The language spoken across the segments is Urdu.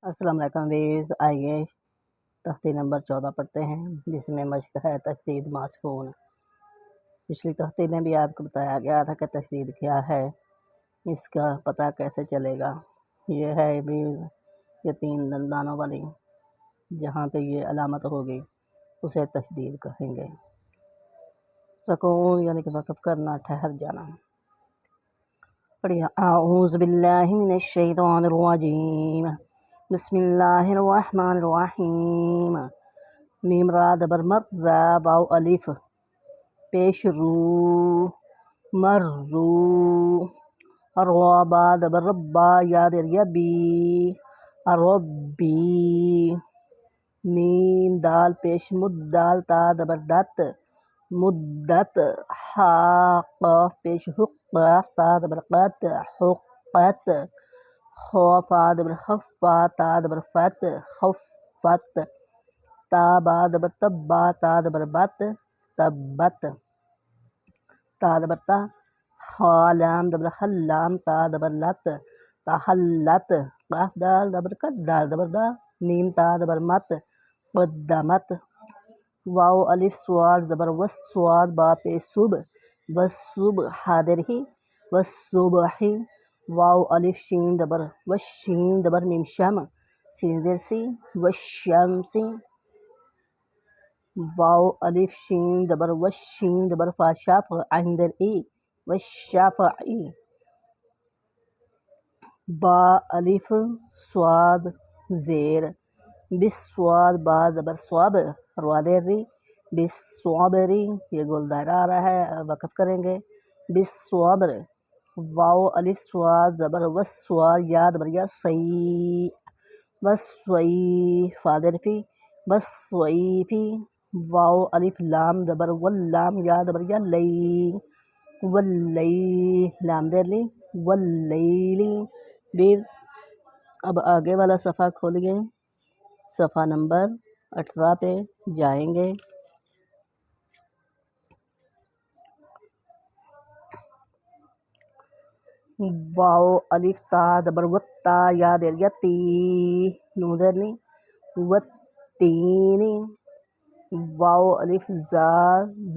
السلام علیکم ویز، آئیے تختی نمبر 14 پڑھتے ہیں، جس میں مشق ہے تجدید ماسکون۔ پچھلی تختی میں بھی آپ کو بتایا گیا تھا کہ تجدید کیا ہے، اس کا پتہ کیسے چلے گا۔ یہ ہے بھی یہ 3 دندانوں والی، جہاں پہ یہ علامت ہوگی اسے تجدید کہیں گے۔ سکون یعنی کہ وقف کرنا، ٹھہر جانا۔ پڑھیے اعوذ باللہ من الشیطان الرجیم، بسم اللہ الرحمن الرحیم۔ میم را دبر مر را واو الف پیش رو مرو، را با دبر ربا یا در یبی ربی، میم دال پیش مد دال تا دبر دت مدت، ہا قاف پیش حق قاف تا دبر قت حقت، خا فا دبر خفا تا دبر فت خفت، تا با دبر تبا تا دبر بت تبت، تا دبر تا، خا لام دبر خلام تا دبر لت تحلت، قاف دال دبر کت دال دبر دا، میم تا دبر مت قدمت، واو الف سواد دبر وس سواد با پہ صب والصبح حاضر ہی والصبح، واو الف شین دبر والشین دبر میم شم سین در سی والشمس، واو الف شین دبر والشین دبر فا شاف عین در ای والشفعی، با الف سواد زیر بالصواد با دبر صواب روا در ری بالصبری، یہ گول دائرہ آ رہا ہے، وقف کریں گے بالصبر، واو الف سواد زبر والسواد یا دبر یا سی والسوی فادر فی والسویفی، واو الف لام دبر واللام یا دبر یا لی واللی، لام در لی واللیلی۔ پھر اب آگے والا صفحہ کھولیے، صفحہ نمبر 18 پہ جائیں گے۔ واو الف تا دبر وتا یا در یتی نون در نی وتینی، واو الف زا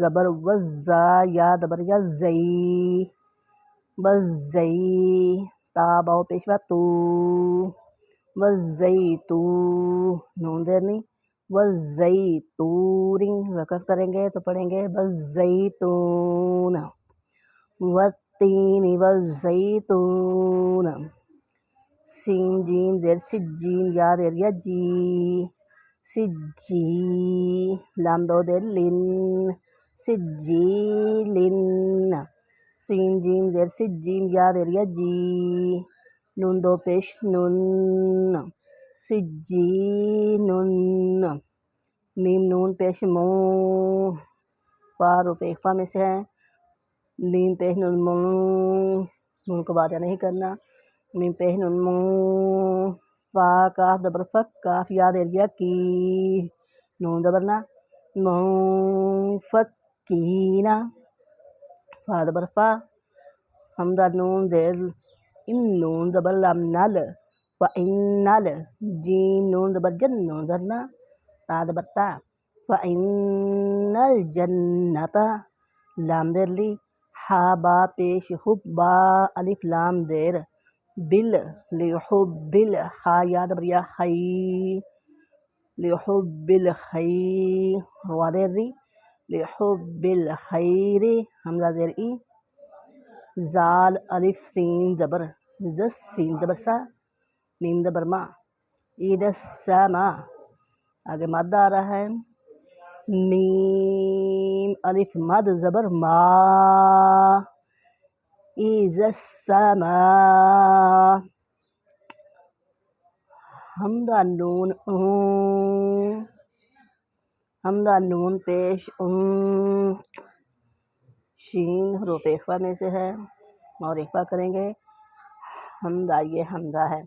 زبر وزا یا دبر یا زئی بزئی، تا باو پیشوا تو وزیتو نون در نی وزیتونی، وقف کریں گے تو پڑھیں گے وزیتون والتین والزیتون، سین جیم زیر سجیم یا در یجی سجی، لام دو در لن سجیلن، سین جیم زیر سجیم یا در یجی، نون دو پیش نن سجینن، میم نون پیش مو، فا روپے اخفا میں سے ہے، میم پیش نون مو، نون کو واضح نہیں کرنا، میم پیش نون مو، فا کاف دبر فک کاف یا در یکی نون دبرنا منفکینا، فا دبر فا، حمدہ نون در ان نون دبر لام نل و انل، جیم نون دبر جن نون درنا، تا دبر تا فإن الجنت، لام در لی، ہا با پیش حب با الف لام در بل لحب ہا یا دبر یا خی لحب الخیر، روا در ری لحب الخیر، حمزہ در ای، زال الف سین زبر زس سین دبر سا میم دبر ما، عید السما، آگے مد آ رہا ہے، میم الف مد زبر ما، عید السما، حمدہ نون حمدہ نون پیش شین حروف اخفا میں سے ہے اور اخفا کریں گے، حمدہ یہ حمدہ ہے،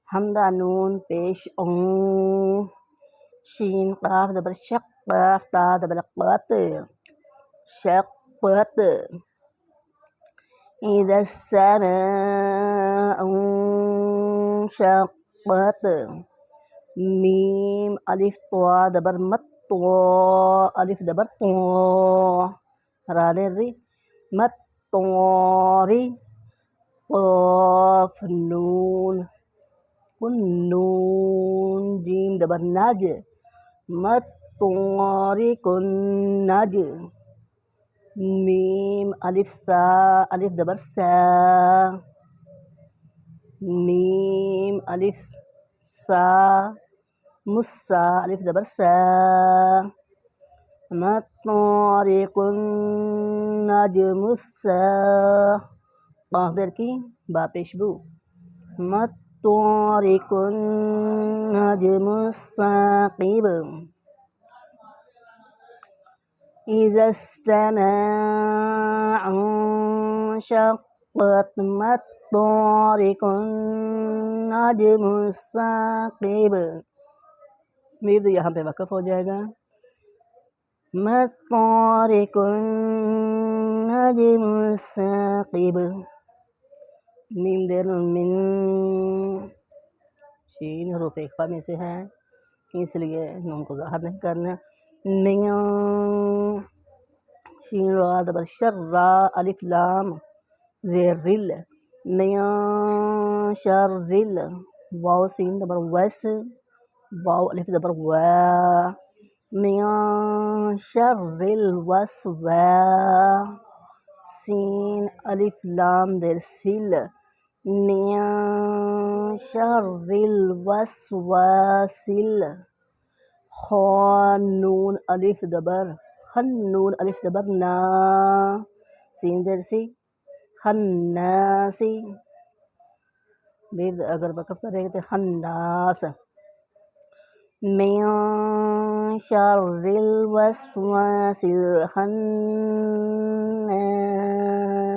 حمدہ نون پیش شین قاف دبر شق قاف تا دبر قت شقت، اذا السماء انشقت، میم الف طا دبر مت طا الف دبر طا را زیر ری مت طاری قاف نون نون جیم دبر نج مت طارق النج میم الف سا الف دبر سا میم الف سا مسا الف دبر سا مت طارق النجم السا قاف زیر کی با پیش بو مت طارق النجم الثاقب إذا السماء انشقت مت طارق النجم الثاقب میم یہاں پہ وقف ہو جائے گا مت طارق النجم الثاقب میم دیر من شین حروف اخفا میں سے ہے اس لیے نون کو ظاہر نہیں کرنا من شین را دبر شر را الف لام زیر رل من شر رل واو سین دبر ویس واو الف دبر وا من شر الوسواس سین الف لام در سل من شر الوسواس نون الف دبر نون الف دبر نا سین در سی خناسی اگر وقف کرے گا تو خناس من شر الوسواس الخناس